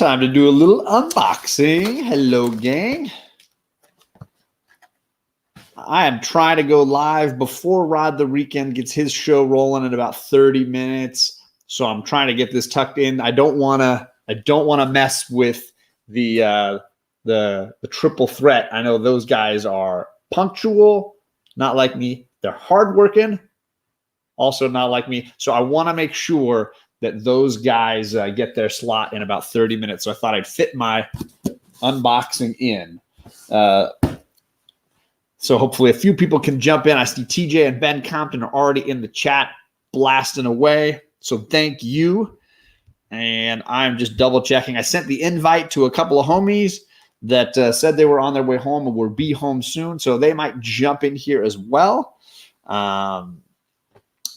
Time to do a little unboxing. Hello, gang. I am trying to go live before Rod the Weekend gets his show rolling in about 30 minutes. So I'm trying to get this tucked in. I don't want to mess with the triple threat. I know those guys are punctual, not like me. They're hardworking, also not like me. So I want to make sure that those guys get their slot in about 30 minutes. So I thought I'd fit my unboxing in. So hopefully a few people can jump in. I see TJ and Ben Compton are already in the chat blasting away. So thank you. And I'm just double checking. I sent the invite to a couple of homies that said they were on their way home and will be home soon. So they might jump in here as well.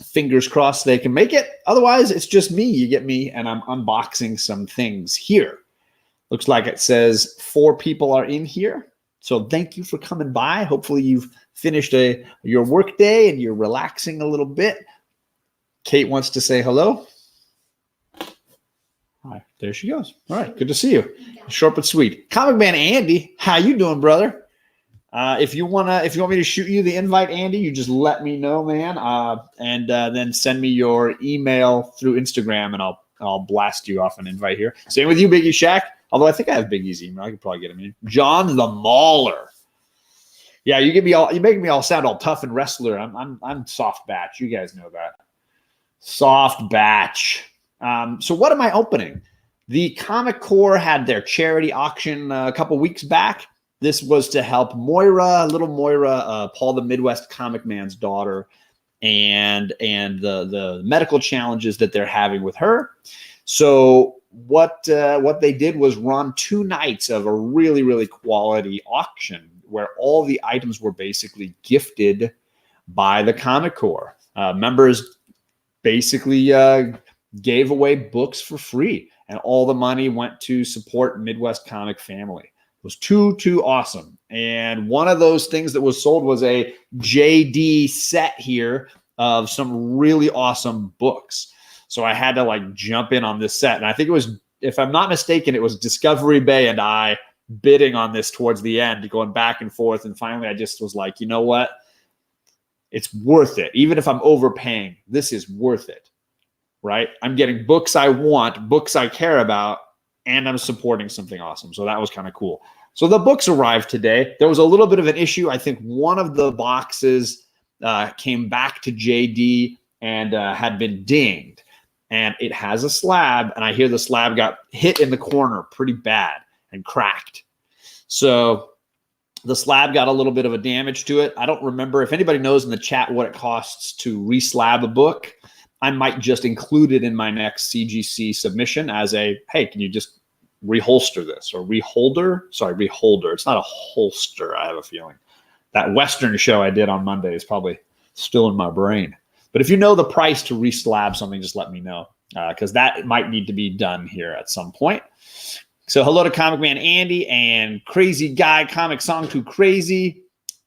Fingers crossed they can make it. Otherwise, it's just me. You get me, and I'm unboxing some things here. Looks like it says 4 people are in here. So thank you for coming by. Hopefully you've finished your work day and you're relaxing a little bit. Kate wants to say hello. Hi, there she goes. All right, good to see you. Short but sweet. Comic Man Andy, how you doing, brother? If you want me to shoot you the invite, Andy, you just let me know, man. And then send me your email through Instagram, and I'll blast you off an invite here. Same with you, Biggie Shaq. Although I think I have Biggie's email, I could probably get him in. John the Mauler. Yeah, you make me all sound all tough and wrestler. I'm soft batch. You guys know that. Soft batch. So what am I opening? The Comic Core had their charity auction a couple weeks back. This was to help Moira, little Moira, Paul the Midwest Comic Man's daughter, and the medical challenges that they're having with her. So what they did was run 2 nights of a really, really quality auction where all the items were basically gifted by the Comic Core. Members basically gave away books for free, and all the money went to support Midwest comic family. It was too awesome. And one of those things that was sold was a JD set here of some really awesome books. So I had to jump in on this set. And I think it was, if I'm not mistaken, it was Discovery Bay and I bidding on this towards the end, going back and forth. And finally I just was like, you know what? It's worth it. Even if I'm overpaying, this is worth it, right? I'm getting books I want, books I care about, and I'm supporting something awesome. So that was kind of cool. So the books arrived today. There was a little bit of an issue. I think one of the boxes came back to JD and had been dinged. And it has a slab, and I hear the slab got hit in the corner pretty bad and cracked. So the slab got a little bit of a damage to it. I don't remember. If anybody knows in the chat what it costs to reslab a book, I might just include it in my next CGC submission as a, hey, can you just reholster this? Or reholder? Sorry, reholder. It's not a holster, I have a feeling. That Western show I did on Monday is probably still in my brain. But if you know the price to reslab something, just let me know, because that might need to be done here at some point. So hello to Comic Man Andy and Crazy Guy Comic Song Too Crazy.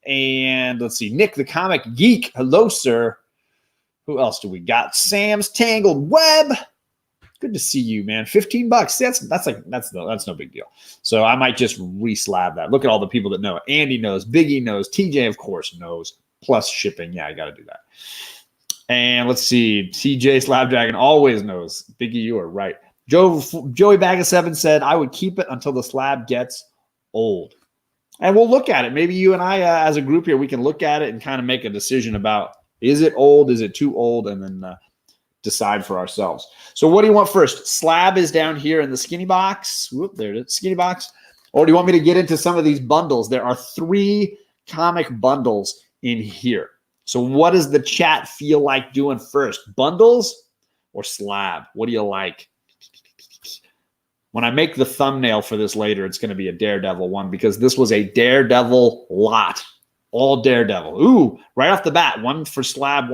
And let's see, Nick the Comic Geek. Hello, sir. Who else do we got? Sam's Tangled Web. Good to see you, man. $15. That's no big deal. So I might just reslab that. Look at all the people that know it. Andy knows. Biggie knows. TJ, of course, knows. Plus shipping. Yeah, I got to do that. And let's see. TJ Slabdragon always knows. Biggie, you are right. Joey Bag of 7 said, I would keep it until the slab gets old. And we'll look at it. Maybe you and I, as a group here, we can look at it and kind of make a decision about, is it old? Is it too old? And then decide for ourselves. So what do you want first? Slab is down here in the skinny box. Whoop, there it is, skinny box. Or do you want me to get into some of these bundles? There are 3 comic bundles in here. So what does the chat feel like doing first? Bundles or slab? What do you like? When I make the thumbnail for this later, it's going to be a Daredevil one because this was a Daredevil lot. All Daredevil. Ooh, right off the bat, one for slab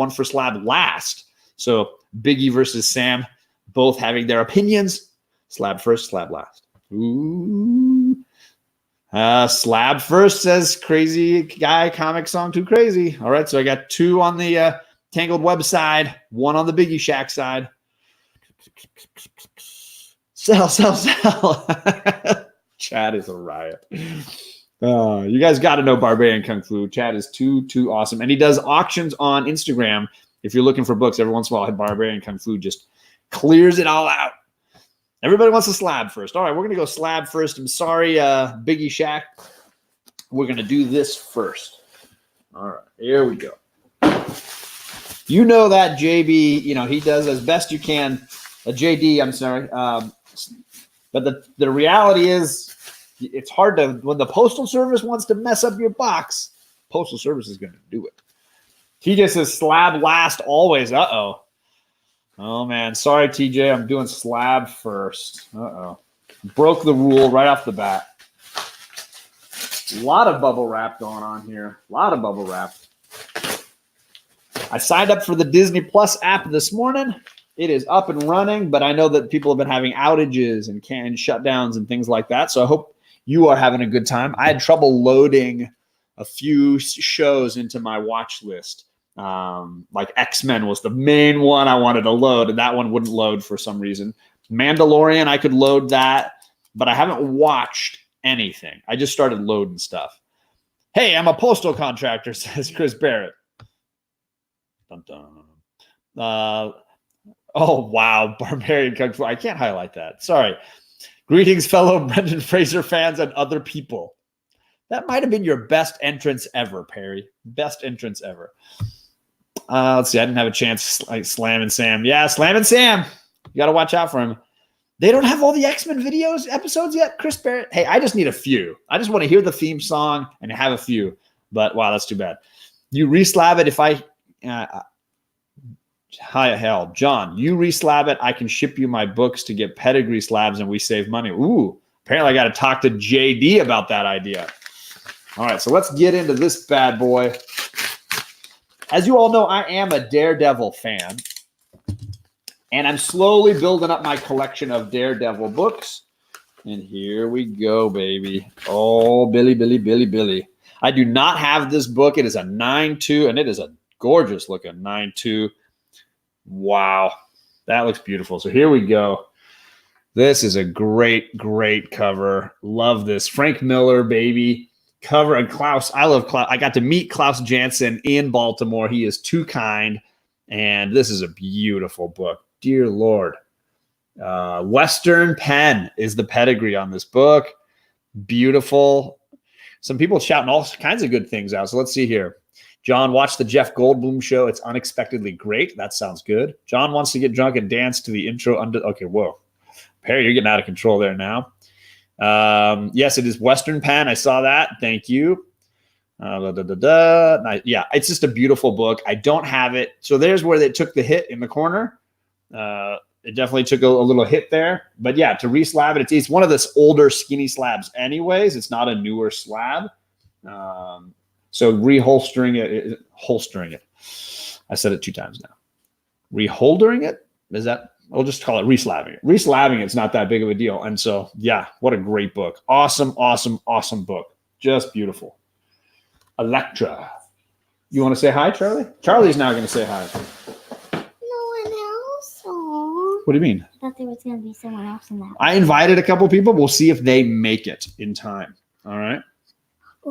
last. So Biggie versus Sam, both having their opinions. Slab first, slab last. Ooh. Slab first, says Crazy Guy Comic Song Too Crazy. All right, so I got 2 on the Tangled Web side, 1 on the Biggie Shack side. Sell. Chad is a riot. You guys got to know Barbarian Kung Fu. Chad is too awesome. And he does auctions on Instagram. If you're looking for books, every once in a while, Barbarian Kung Fu just clears it all out. Everybody wants a slab first. All right, we're going to go slab first. I'm sorry, Biggie Shaq. We're going to do this first. All right, here we go. You know that JB, he does as best you can. JD, I'm sorry. But the reality is, it's hard to, when the Postal Service wants to mess up your box, Postal Service is going to do it. He just says slab last always. Uh-oh. Oh, man. Sorry, TJ. I'm doing slab first. Uh-oh. Broke the rule right off the bat. A lot of bubble wrap going on here. A lot of bubble wrap. I signed up for the Disney Plus app this morning. It is up and running, but I know that people have been having outages and shutdowns and things like that. So I hope you are having a good time. I had trouble loading a few shows into my watch list. Like X-Men was the main one I wanted to load, and that one wouldn't load for some reason. Mandalorian, I could load that, but I haven't watched anything. I just started loading stuff. Hey, I'm a postal contractor, says Chris Barrett. Dun, dun. Oh, wow. Barbarian Kung Fu. I can't highlight that. Sorry. Greetings, fellow Brendan Fraser fans and other people. That might have been your best entrance ever, Perry. Best entrance ever. Let's see. I didn't have a chance. Like Slam and Sam. Yeah, Slam and Sam. You got to watch out for him. They don't have all the X-Men episodes yet, Chris Barrett. Hey, I just need a few. I just want to hear the theme song and have a few. But, wow, that's too bad. You re-slab it if I... Hi, hell, John, you re-slab it. I can ship you my books to get pedigree slabs and we save money. Ooh, apparently I got to talk to JD about that idea. All right, so let's get into this bad boy. As you all know, I am a Daredevil fan, and I'm slowly building up my collection of Daredevil books. And here we go, baby. Oh, Billy. I do not have this book. It is a 9.2, and it is a gorgeous looking 9.2. Wow, that looks beautiful. So here we go. This is a great cover. Love this. Frank Miller, baby. Cover, and Klaus. I love Klaus. I got to meet Klaus Janson in Baltimore. He is too kind, and this is a beautiful book. Dear Lord. Western Pen is the pedigree on this book. Beautiful. Some people shouting all kinds of good things out. So let's see here. John, watch the Jeff Goldblum show. It's unexpectedly great. That sounds good. John wants to get drunk and dance to the intro. Okay, whoa. Perry, you're getting out of control there now. Yes, it is Western Pen. I saw that. Thank you. Yeah, it's just a beautiful book. I don't have it. So there's where they took the hit in the corner. It definitely took a little hit there. But yeah, to re-slab it, it's one of those older skinny slabs anyways. It's not a newer slab. So holstering it. I said it 2 times now. Reholdering it? Is that? We'll just call it re-slabbing it. Re-slabbing it's not that big of a deal. And so, yeah, what a great book. Awesome book. Just beautiful. Elektra. You want to say hi, Charlie? Charlie's now going to say hi. No one else. Aww. What do you mean? I thought there was going to be someone else in that. I invited a couple people. We'll see if they make it in time. All right.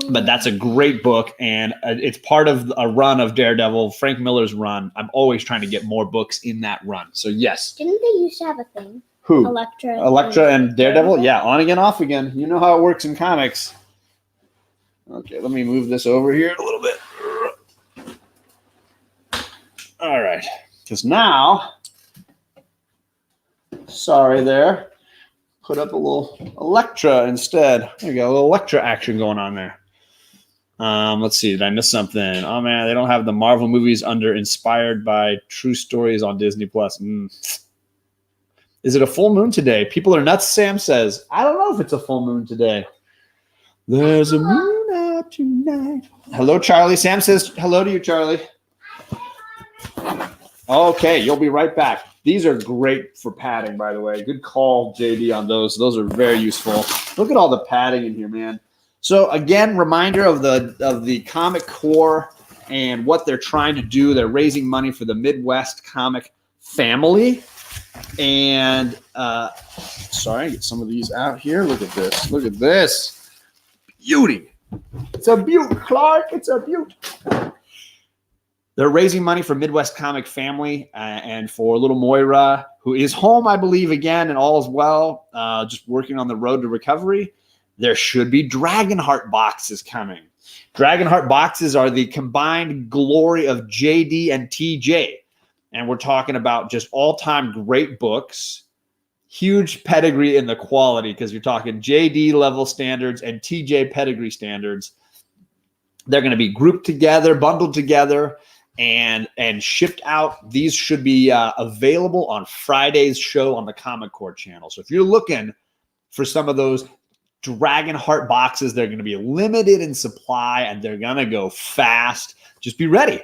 But that's a great book, and it's part of a run of Daredevil, Frank Miller's run. I'm always trying to get more books in that run. So, yes. Didn't they used to have a thing? Who? Elektra and Daredevil? Yeah, on again, off again. You know how it works in comics. Okay, let me move this over here a little bit. All right. Because now, sorry there, put up a little Elektra instead. There you go, a little Elektra action going on there. Let's see. Did I miss something? Oh, man, they don't have the Marvel movies under inspired by true stories on Disney Plus. Is it a full moon today? People are nuts, Sam says. I don't know if it's a full moon today. There's a moon out tonight. Hello, Charlie. Sam says hello to you, Charlie. Okay, you'll be right back. These are great for padding, by the way. Good call, JD, on those. Those are very useful. Look at all the padding in here, man. So again, reminder of the Comic Core and what they're trying to do. They're raising money for the Midwest comic family. And sorry, get some of these out here. Look at this. Look at this. Beauty. It's a beaut, Clark. It's a beaut. They're raising money for Midwest Comic Family and for little Moira, who is home, I believe, again, and all is well, just working on the road to recovery. There should be Dragonheart boxes coming. Dragonheart boxes are the combined glory of JD and TJ. And we're talking about just all-time great books, huge pedigree in the quality, because you're talking JD level standards and TJ pedigree standards. They're going to be grouped together, bundled together, and shipped out. These should be available on Friday's show on the Comic Core channel. So if you're looking for some of those Dragonheart boxes, they're going to be limited in supply and they're going to go fast. Just be ready.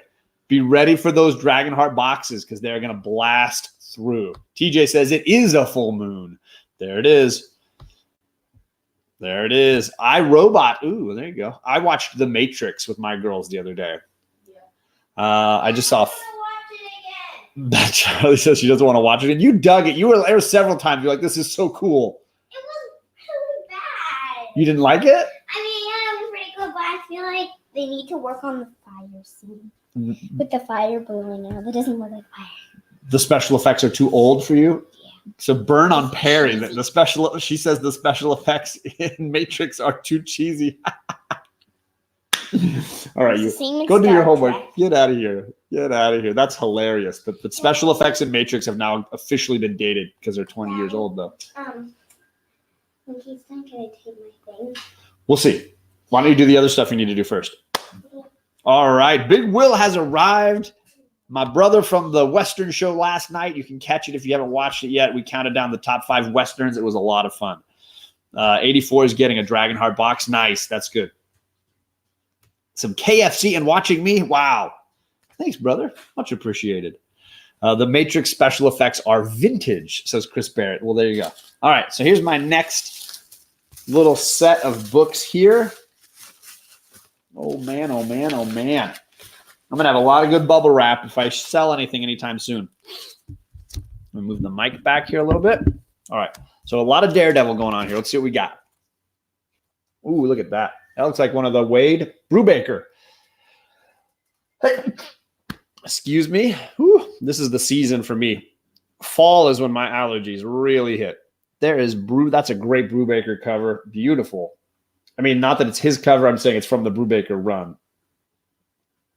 Be ready for those Dragonheart boxes because they're going to blast through. TJ says it is a full moon. There it is. There it is. iRobot. Ooh, there you go. I watched The Matrix with my girls the other day. I just saw that Charlie says she doesn't want to watch it. And you dug it. You were there several times. You're like, this is so cool. It was really bad. You didn't like it? I mean, yeah, it was pretty good, but I feel like they need to work on the fire scene. With the fire blowing out. That doesn't look like fire. The special effects are too old for you? Yeah. So burn on Perry. She says the special effects in Matrix are too cheesy. All right, you go do your homework. Get out of here. Get out of here. That's hilarious. But the special effects in Matrix have now officially been dated because they're 20 years old, though. When he's done, can I take my thing? We'll see. Why don't you do the other stuff you need to do first? All right. Big Will has arrived. My brother from the Western show last night. You can catch it if you haven't watched it yet. We counted down the top 5 Westerns. It was a lot of fun. 84 is getting a Dragonheart box. Nice. That's good. Some KFC and watching me. Wow. Thanks, brother. Much appreciated. The Matrix special effects are vintage, says Chris Barrett. Well, there you go. All right. So here's my next little set of books here. Oh, man. Oh, man. Oh, man. I'm going to have a lot of good bubble wrap if I sell anything anytime soon. Let me move the mic back here a little bit. All right. So a lot of Daredevil going on here. Let's see what we got. Ooh, look at that. That looks like one of the Wade Brubaker. Hey, excuse me. Whew. This is the season for me. Fall is when my allergies really hit. There is That's a great Brubaker cover. Beautiful. I mean, not that it's his cover. I'm saying it's from the Brubaker run.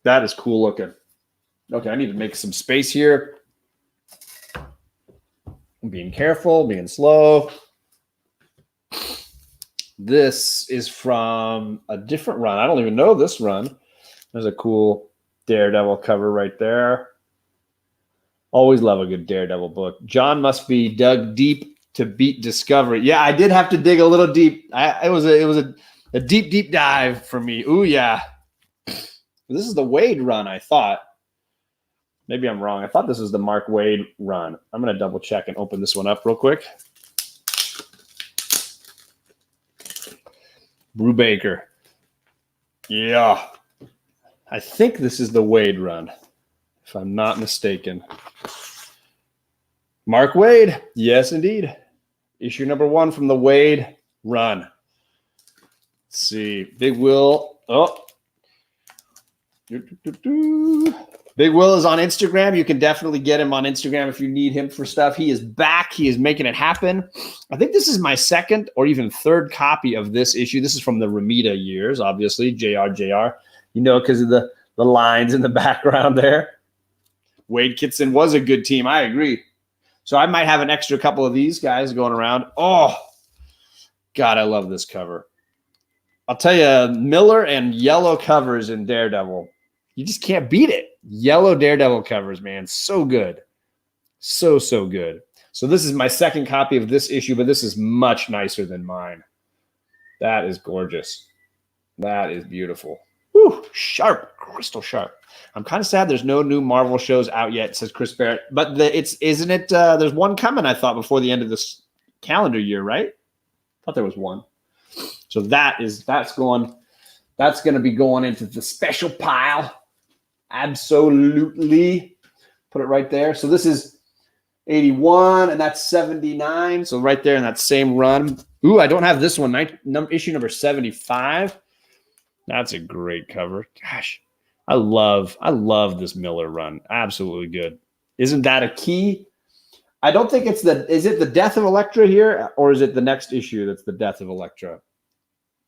That is cool looking. Okay, I need to make some space here. I'm being careful, being slow. This is from a different run. I don't even know this run. There's a cool Daredevil cover right there. Always love a good Daredevil book. John must be dug deep to beat Discovery. Yeah, I did have to dig a little deep. It was a deep, deep dive for me. Ooh, yeah. This is the Wade run, I thought. Maybe I'm wrong. I thought this was the Mark Wade run. I'm going to double check and open this one up real quick. Brubaker. Yeah. I think this is the Wade run, if I'm not mistaken. Mark Wade. Yes, indeed. Issue number 1 from the Wade run. Let's see. Big Will. Oh. Big Will is on Instagram. You can definitely get him on Instagram if you need him for stuff. He is back. He is making it happen. I think this is my second or even third copy of this issue. This is from the Ramita years, obviously. JR. You know, because of the lines in the background there. Wade Kitson was a good team. I agree. So I might have an extra couple of these guys going around. Oh, God, I love this cover. I'll tell you, Miller and yellow covers in Daredevil. You just can't beat it. Yellow Daredevil covers, man. So good. So good. So this is my second copy of this issue, but this is much nicer than mine. That is gorgeous. That is beautiful. Whew, sharp, crystal sharp. I'm kind of sad there's no new Marvel shows out yet, says Chris Barrett. But there's one coming, I thought, before the end of this calendar year, right? I thought there was one. So that's going to be going into the special pile. Absolutely. Put it right there. So this is 81, and that's 79. So right there in that same run. Ooh, I don't have this one. Issue number 75. That's a great cover. Gosh, I love this Miller run. Absolutely good. Isn't that a key? I don't think it's is it the death of Elektra here, or is it the next issue that's the death of Elektra?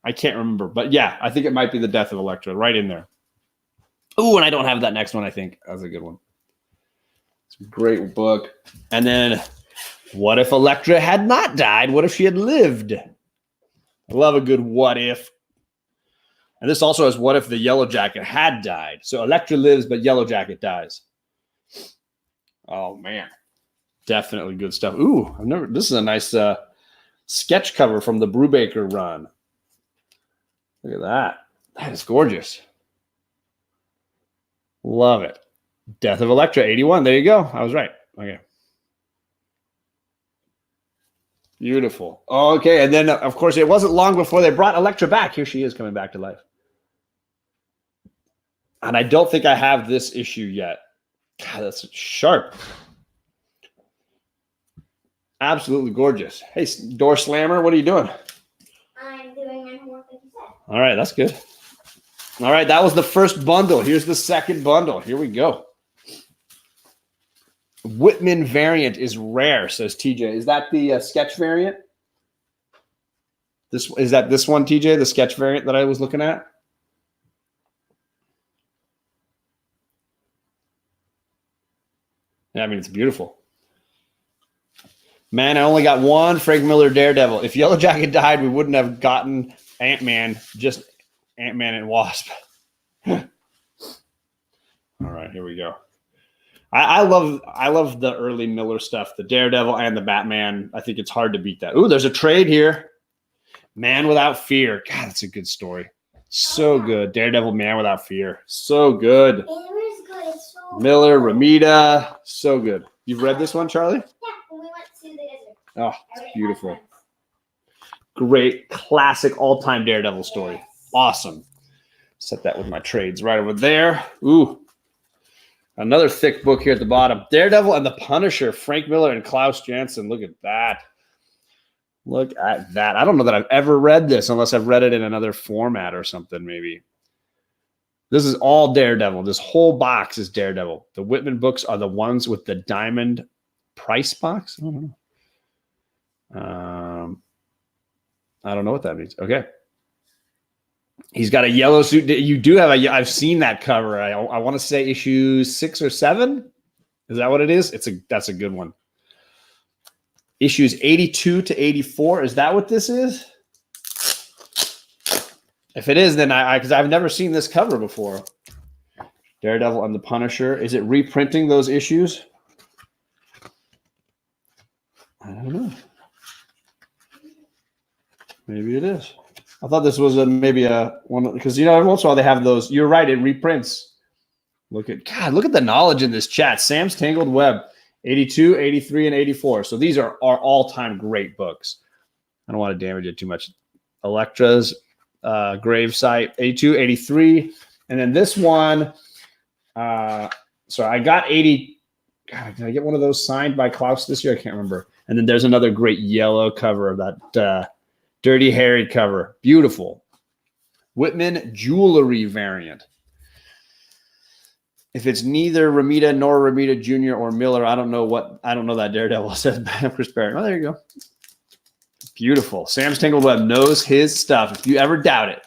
I can't remember, but yeah, I think it might be the death of Elektra right in there. Ooh, and I don't have that next one, I think. That's a good one. It's a great book. And then, what if Elektra had not died? What if she had lived? I love a good what if. And this also has what if the Yellow Jacket had died. So Elektra lives, but Yellow Jacket dies. Oh, man. Definitely good stuff. Ooh, this is a nice sketch cover from the Brubaker run. Look at that. That is gorgeous. Love it. Death of Elektra, 81. There you go. I was right. Okay. Beautiful. Okay, and then, of course, it wasn't long before they brought Elektra back. Here she is coming back to life. And I don't think I have this issue yet. God, that's sharp. Absolutely gorgeous. Hey, Door Slammer, what are you doing? I'm doing my homework like you said. All right, that's good. All right, that was the first bundle. Here's the second bundle. Here we go. Whitman variant is rare, says TJ. Is that the sketch variant? Is that this one, TJ, the sketch variant that I was looking at? Yeah, I mean, it's beautiful. Man, I only got one Frank Miller Daredevil. If Yellow Jacket died, we wouldn't have gotten Ant-Man, just Ant-Man and Wasp. All right, here we go. I love the early Miller stuff, the Daredevil and the Batman. I think it's hard to beat that. Ooh, there's a trade here. Man Without Fear. God, that's a good story. So good. Daredevil, Man Without Fear. So good. It was good. It's so Miller, Ramita. So good. You've read this one, Charlie? Yeah, when we went to the desert. Oh, it's beautiful. Great, classic, all-time Daredevil story. Yes. Awesome. Set that with my trades right over there. Ooh. Another thick book here at the bottom. Daredevil and the Punisher, Frank Miller and Klaus Janson. Look at that. Look at that. I don't know that I've ever read this unless I've read it in another format or something maybe. This is all Daredevil. This whole box is Daredevil. The Whitman books are the ones with the diamond price box. I don't know. I don't know what that means. Okay. He's got a yellow suit. You do have I've seen that cover. I want to say issue 6 or 7. Is that what it is? That's a good one. Issues 82 to 84. Is that what this is? If it is, then because I've never seen this cover before. Daredevil and the Punisher. Is it reprinting those issues? I don't know. Maybe it is. I thought this was maybe a one because every once in a while they have those. You're right, it reprints. Look at the knowledge in this chat. Sam's Tangled Web, 82, 83, and 84. So these are all-time great books. I don't want to damage it too much. Elektra's Gravesite, 82, 83, and then this one. So I got 80. God, did I get one of those signed by Klaus this year? I can't remember. And then there's another great yellow cover of that. Dirty Harry cover. Beautiful. Whitman jewelry variant. If it's neither Ramita nor Ramita Jr. or Miller, I don't know that Daredevil, says Chris Barrett. Oh, there you go. Beautiful. Sam's Tangled Web knows his stuff. If you ever doubt it,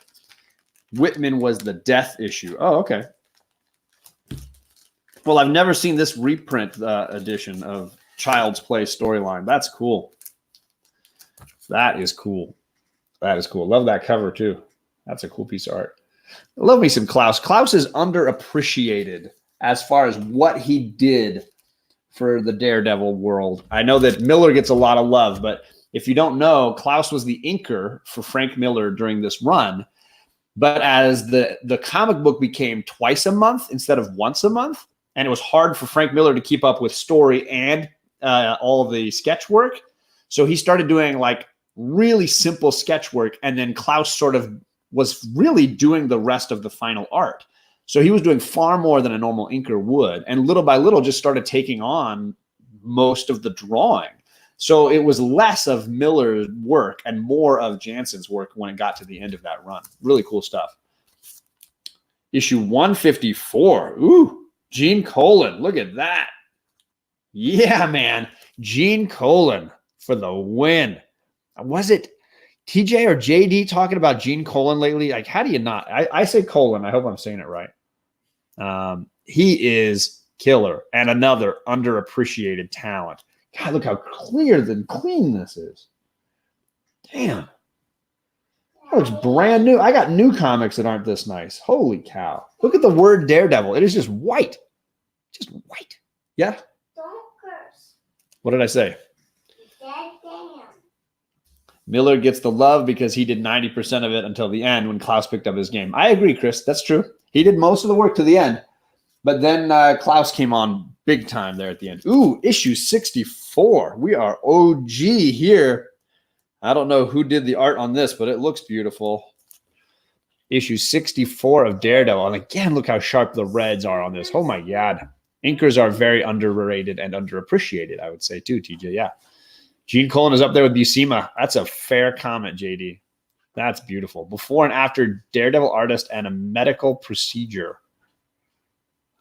Whitman was the death issue. Oh, okay. Well, I've never seen this reprint edition of Child's Play storyline. That's cool. That is cool. That is cool. Love that cover too. That's a cool piece of art. Love me some Klaus. Klaus is underappreciated as far as what he did for the Daredevil world. I know that Miller gets a lot of love, but if you don't know, Klaus was the inker for Frank Miller during this run. But as the comic book became twice a month instead of once a month, and it was hard for Frank Miller to keep up with story and all of the sketch work, so he started doing like really simple sketch work, and then Klaus sort of was really doing the rest of the final art. So he was doing far more than a normal inker would, and little by little just started taking on most of the drawing. So it was less of Miller's work and more of Jansen's work when it got to the end of that run. Really cool stuff. Issue 154. Ooh, Gene Colan. Look at that. Yeah, man. Gene Colan for the win. Was it TJ or JD talking about Gene Colan lately? Like, how do you not? I say Colan. I hope I'm saying it right. He is killer and another underappreciated talent. God, look how clear and clean this is. Damn. That looks brand new. I got new comics that aren't this nice. Holy cow. Look at the word Daredevil. It is just white. Just white. Yeah? Don't curse. What did I say? Dad, damn. Miller gets the love because he did 90% of it until the end when Klaus picked up his game. I agree, Chris. That's true. He did most of the work to the end. But then Klaus came on big time there at the end. Ooh, issue 64. We are OG here. I don't know who did the art on this, but it looks beautiful. Issue 64 of Daredevil. And again, look how sharp the reds are on this. Oh, my God. Inkers are very underrated and underappreciated, I would say, too, TJ. Yeah. Gene Colan is up there with Buscema. That's a fair comment, JD. That's beautiful. Before and after Daredevil artist and a medical procedure.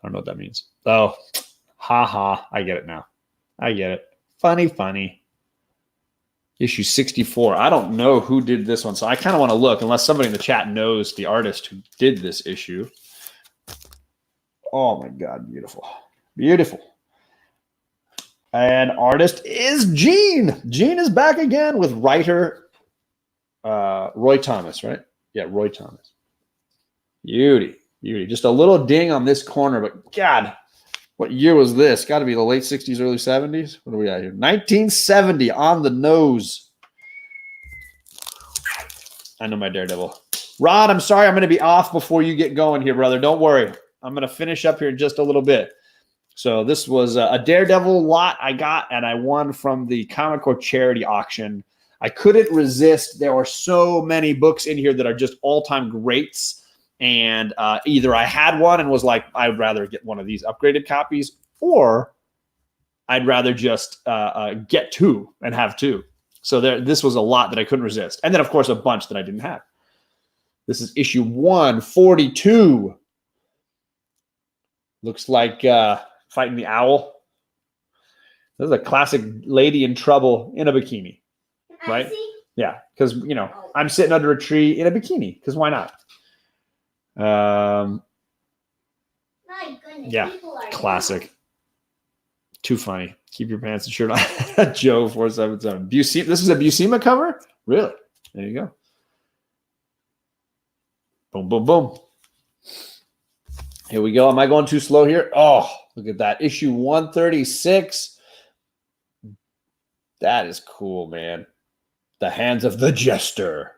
I don't know what that means. Oh, ha. I get it now. I get it. Funny. Issue 64. I don't know who did this one, so I kind of want to look, unless somebody in the chat knows the artist who did this issue. Oh, my God. Beautiful. Beautiful. And artist is Gene. Gene is back again with writer Roy Thomas, right? Yeah, Roy Thomas. Beauty. Just a little ding on this corner, but God, what year was this? Got to be the late 60s, early 70s. What are we at here? 1970 on the nose. I know my Daredevil. Rod, I'm sorry I'm going to be off before you get going here, brother. Don't worry. I'm going to finish up here in just a little bit. So this was a Daredevil lot I got, and I won from the Comic Corps charity auction. I couldn't resist. There are so many books in here that are just all-time greats. And either I had one and was like, I'd rather get one of these upgraded copies, or I'd rather just get two and have two. So this was a lot that I couldn't resist. And then, of course, a bunch that I didn't have. This is issue 142. Looks like fighting the owl. This is a classic lady in trouble in a bikini, right? Yeah, because, I'm sitting under a tree in a bikini, because why not? My goodness, yeah, classic. Too funny. Keep your pants and shirt on. Joe 477. Buscema. This is a Buscema cover? Really? There you go. Boom, boom, boom. Here we go. Am I going too slow here? Oh, look at that. Issue 136. That is cool, man. The Hands of the Jester.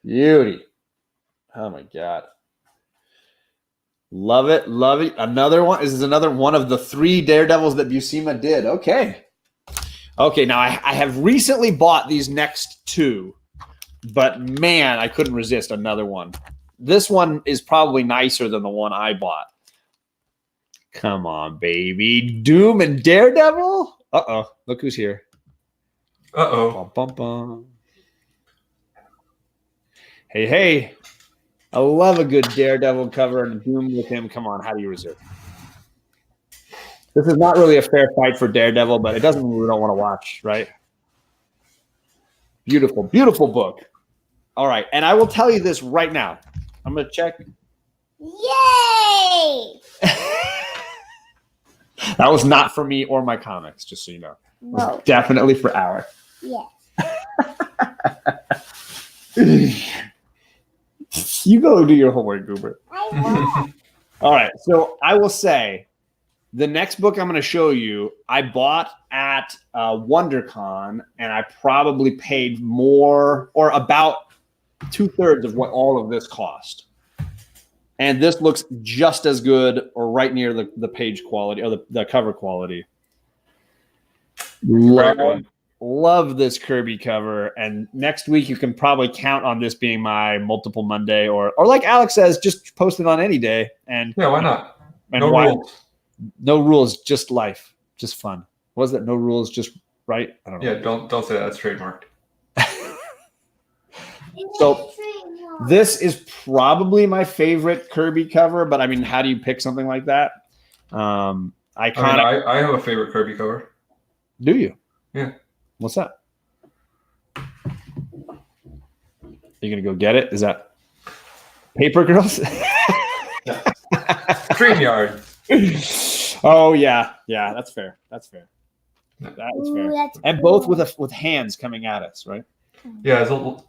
Beauty. Oh, my God. Love it. Another one. This is another one of the 3 Daredevils that Buscema did. Okay. Now I have recently bought these next 2, but man, I couldn't resist another one. This one is probably nicer than the one I bought. Come on, baby. Doom and Daredevil? Uh-oh. Look who's here. Uh-oh. Bum, bum, bum. Hey. I love a good Daredevil cover and Doom with him. Come on, how do you resist? This is not really a fair fight for Daredevil, but it doesn't mean we don't want to watch, right? Beautiful, beautiful book. All right, and I will tell you this right now. I'm going to check. Yay! That was not for me or my comics, just so you know. Whoa. Definitely for Alec. Yes. You go do your homework, Goober. I will. All right, so I will say the next book I'm going to show you, I bought at WonderCon, and I probably paid more or about 2/3 of what all of this cost. And this looks just as good or right near the page quality or the cover quality. Love this Kirby cover. And next week, you can probably count on this being my multiple Monday or like Alex says, just post it on any day. And yeah, why not? And no rules. No rules, just life. Just fun. Was that no rules, just right? I don't know. Yeah, don't say that. That's trademarked. So this is probably my favorite Kirby cover, but I mean, how do you pick something like that? I have a favorite Kirby cover. Do you? Yeah. What's that? You gonna go get it? Is that Paper Girls? StreamYard. Oh yeah, that's fair. That is fair. And both with hands coming at us, right? Yeah,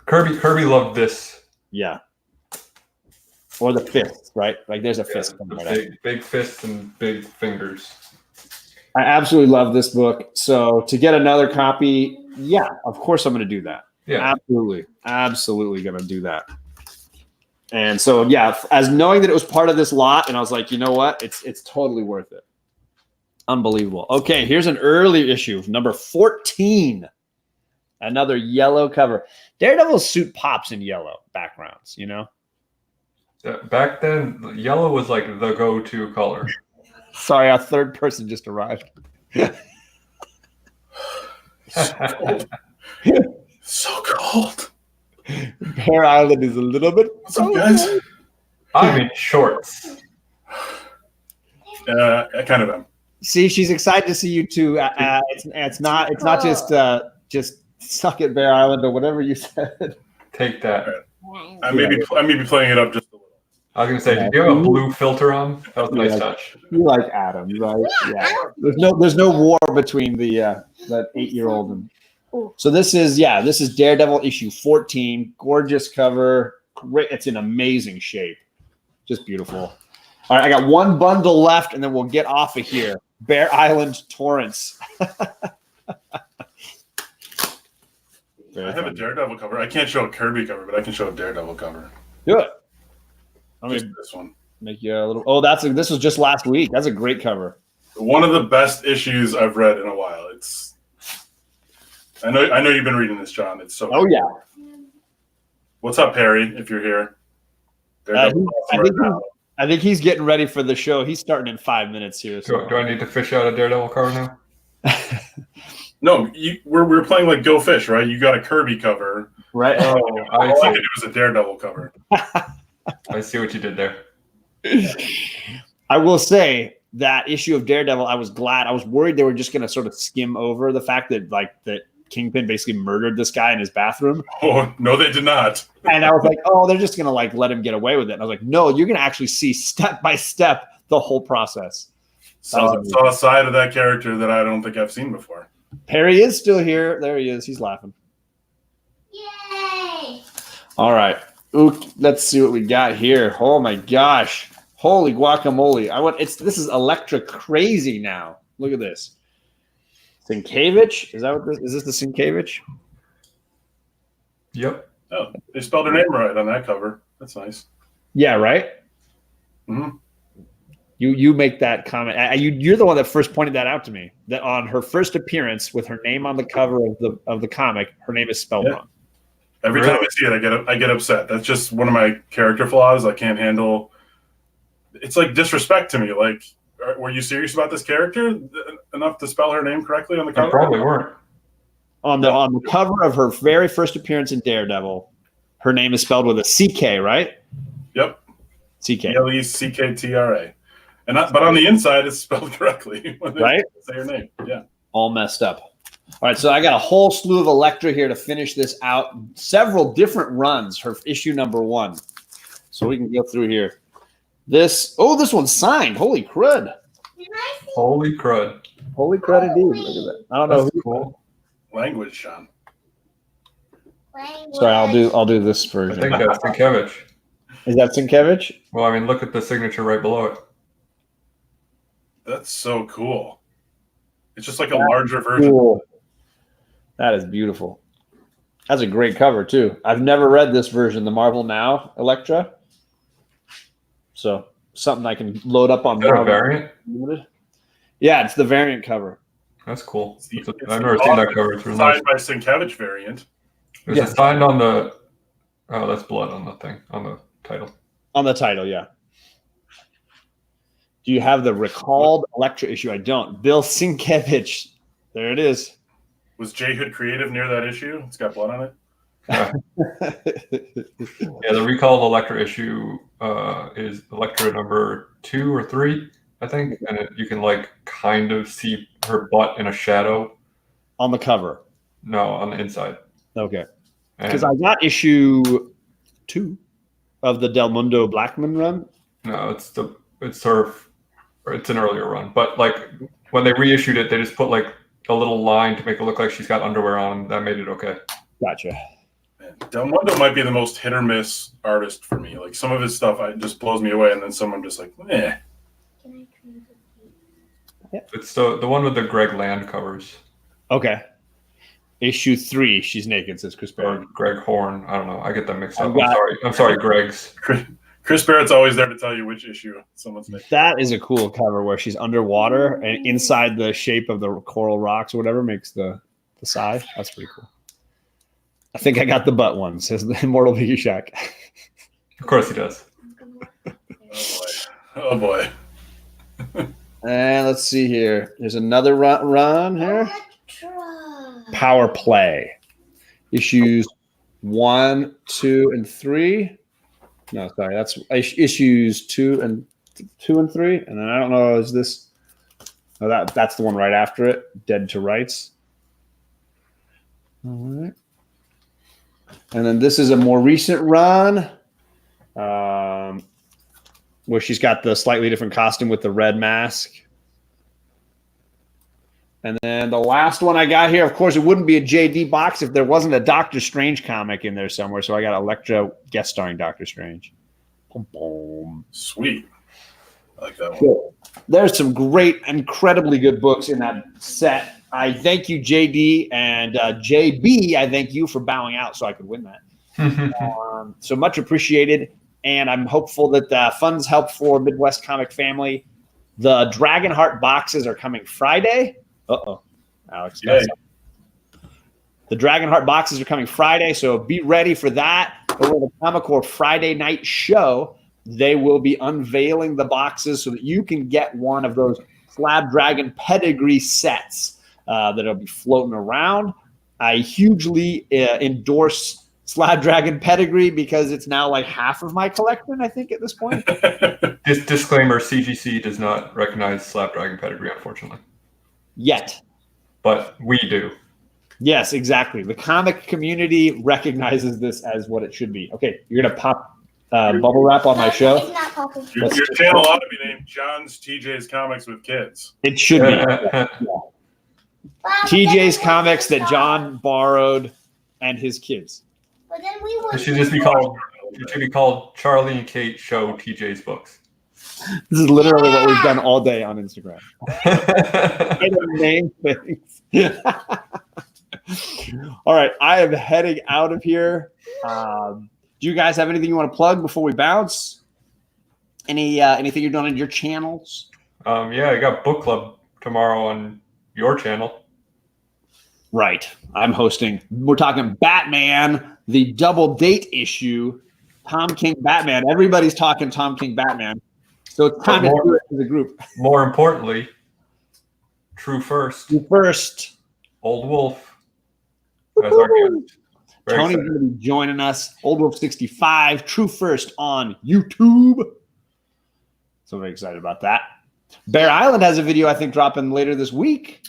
Kirby loved this. Yeah. Or the fist, right? Like there's a fist coming right big fists and big fingers. I absolutely love this book. So to get another copy, yeah, of course I'm going to do that. Yeah, absolutely going to do that. And so yeah, as knowing that it was part of this lot, and I was like, you know what, it's totally worth it. Unbelievable. Okay, here's an early issue, number 14. Another yellow cover. Daredevil's suit pops in yellow backgrounds, you know. Back then, yellow was like the go-to color. Sorry, our third person just arrived. So cold. Bear Island is a little bit. What's up, guys? I'm in shorts. I kind of am. See, she's excited to see you too. It's not just suck it, Bear Island, or whatever you said. Take that. I may be playing it up just a little. I was gonna say, did you have a blue filter on? That was a nice touch. You like Adam, right? Yeah. There's no war between that 8-year-old and. So this is Daredevil issue 14. Gorgeous cover. Great. It's in amazing shape. Just beautiful. All right, I got one bundle left, and then we'll get off of here. Bear Island Torrance. I have a Daredevil cover. I can't show a Kirby cover, but I can show a Daredevil cover. Do it. I Just mean, this one. make you a little. Oh, this was just last week. That's a great cover. One of the best issues I've read in a while. It's. I know you've been reading this, John. It's so. Oh good. yeah. What's up, Perry? If you're here. I think he's getting ready for the show. He's starting in 5 minutes here. So. Do I need to fish out a Daredevil cover now? No, we're playing like Go Fish, right? You got a Kirby cover. Right. Oh, all I could do was a Daredevil cover. I see what you did there. I will say that issue of Daredevil, I was glad. I was worried they were just going to sort of skim over the fact that Kingpin basically murdered this guy in his bathroom. Oh, no, they did not. And I was like, oh, they're just going to let him get away with it. And I was like, no, you're going to actually see step by step the whole process. Saw a side of that character that I don't think I've seen before. Perry is still here. There he is. He's laughing. Yay! All right. Ooh, let's see what we got here. Oh my gosh. Holy guacamole. This is Electra crazy now. Look at this. Sienkiewicz? Is this the Sienkiewicz? Yep. Oh, they spelled her name right on that cover. That's nice. Yeah, right? Mm-hmm. You make that comment. You're the one that first pointed that out to me. That on her first appearance with her name on the cover of the comic, her name is spelled wrong. Every time I see it, I get upset. That's just one of my character flaws. I can't handle. It's like disrespect to me. Like, were you serious about this character enough to spell her name correctly on the cover? I probably weren't. On the cover of her very first appearance in Daredevil, her name is spelled with a CK, right? Yep. CK. Lectra. But on the inside, it's spelled correctly when they right? say her name. Yeah. All messed up. All right, so I got a whole slew of Electra here to finish this out. Several different runs, her issue number 1. So we can go through here. This one's signed. Holy crud. Holy crud. Holy crud indeed. Look at that. I don't know. That's cool. Language, Sean. Sorry, I'll do this I version. think that's Sienkiewicz. Is that Sienkiewicz? Well, I mean, look at the signature right below it. That's so cool. It's just like a larger version. Cool. That is beautiful. That's a great cover, too. I've never read this version, the Marvel Now Electra. So something I can load up on. Is that a variant? Yeah, it's the variant cover. That's cool. I've never seen that cover. It's really nice. Signed by Sienkiewicz variant. Is it signed on the? Oh, that's blood on the thing on the title. On the title, yeah. Do you have the recalled Elektra issue? I don't. Bill Sienkiewicz. There it is. Was J Hood Creative near that issue? It's got blood on it. Yeah, the recalled Elektra issue is Elektra number 2 or 3, I think, and you can like kind of see her butt in a shadow On the cover. No, on the inside. Okay. And Because I got issue 2 of the Del Mundo Blackman run. no, it's an earlier run, but like when they reissued it, they just put like a little line to make it look like she's got underwear on. That made it okay. Gotcha. Del Mundo might be the most hit or miss artist for me. Like some of his stuff, just blows me away, and then some I'm just like, eh. It's the one with the Greg Land covers. Okay. Issue 3, she's naked, says Chris Barrett. Or Greg Horn. I don't know. I get them mixed up. got- I'm sorry, Greg's. Chris Barrett's always there to tell you which issue someone's making. That is a cool cover where she's underwater and inside the shape of the coral rocks or whatever makes the sigh. That's pretty cool. I think I got the butt one, says the Immortal Biggie Shack. Of course he does. Oh boy. And let's see here. There's another run here. Electra. Power Play. Issues 1, 2, and 3. No, sorry, that's issues 2 and 3. And then I don't know, is this? Oh, that's the one right after it. Dead to Rights. All right. And then this is a more recent run, where she's got the slightly different costume with the red mask. And then the last one I got here, of course, it wouldn't be a JD box if there wasn't a Doctor Strange comic in there somewhere. So I got Elektra guest starring Doctor Strange. Boom, boom. Sweet. I like that one. Cool. There's some great, incredibly good books in that set. I thank you, JD, and JB, I thank you for bowing out so I could win that. So much appreciated. And I'm hopeful that funds help for Midwest Comic Family. The Dragonheart boxes are coming Friday. Uh-oh. Alex. Yay. The Dragonheart boxes are coming Friday, so be ready for that. Over the Comic Core Friday night show, they will be unveiling the boxes so that you can get one of those Slab Dragon pedigree sets that'll be floating around. I hugely endorse Slab Dragon pedigree because it's now like half of my collection, I think, at this point. This disclaimer: CGC does not recognize Slab Dragon pedigree, unfortunately. Yet. But we do. Yes, exactly. The comic community recognizes this as what it should be. Okay, you're going to pop bubble wrap on my show. It's not popping. Your channel ought to be named John's TJ's Comics with Kids. It should be. Wow, TJ's but then we Comics that wouldn't John borrowed and his kids. But then we It would should just be called. It should be called Charlie and Kate Show TJ's Books. This is literally what we've done all day on Instagram. I don't name things. All right, I am heading out of here. Do you guys have anything you want to plug before we bounce? Anything you're doing on your channels? Yeah, I got book club tomorrow on your channel. Right. I'm hosting. We're talking Batman, the double date issue, Tom King Batman. Everybody's talking Tom King Batman. So it's time to do it as a group. More importantly, True First, You first. Old Wolf as our guest. Very Tony's excited. going to be joining us. Old Wolf 65, True First on YouTube. So very excited about that. Bear Island has a video, I think, dropping later this week.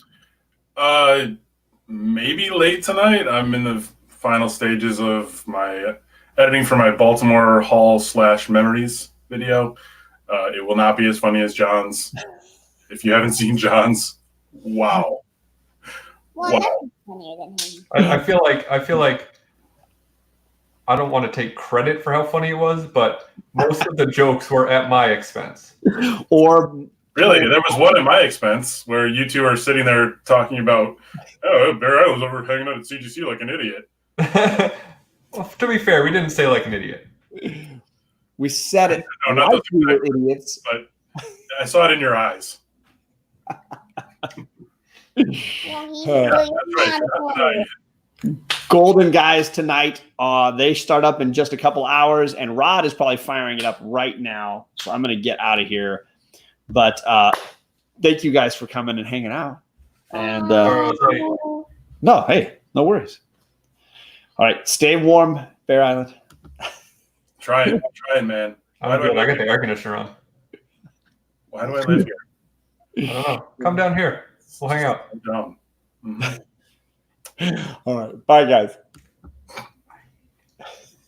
Maybe late tonight. I'm in the final stages of my editing for my Baltimore Hall / Memories video. It will not be as funny as John's. If you haven't seen John's, wow. Well, Wow. that's funnier than him. I feel like I don't want to take credit for how funny it was, but most of the jokes were at my expense. Or Really, there was one at my expense where you two are sitting there talking about, oh, Bear Island's over hanging out at CGC like an idiot. Well, to be fair, we didn't say like an idiot. we said it No, not like the we were idiots. but I saw it in your eyes. Well, he's Yeah, really That's not right. Golden Guys tonight. They start up in just a couple hours, and Rod is probably firing it up right now. So I'm going to get out of here. But thank you guys for coming and hanging out. And no, hey, no worries. All right, stay warm, Bear Island. Trying, man. I'm good. I got the air conditioner on. Why do I live here? I don't know. Come down here. We'll hang out. I'm dumb. Mhm. All right, bye, guys.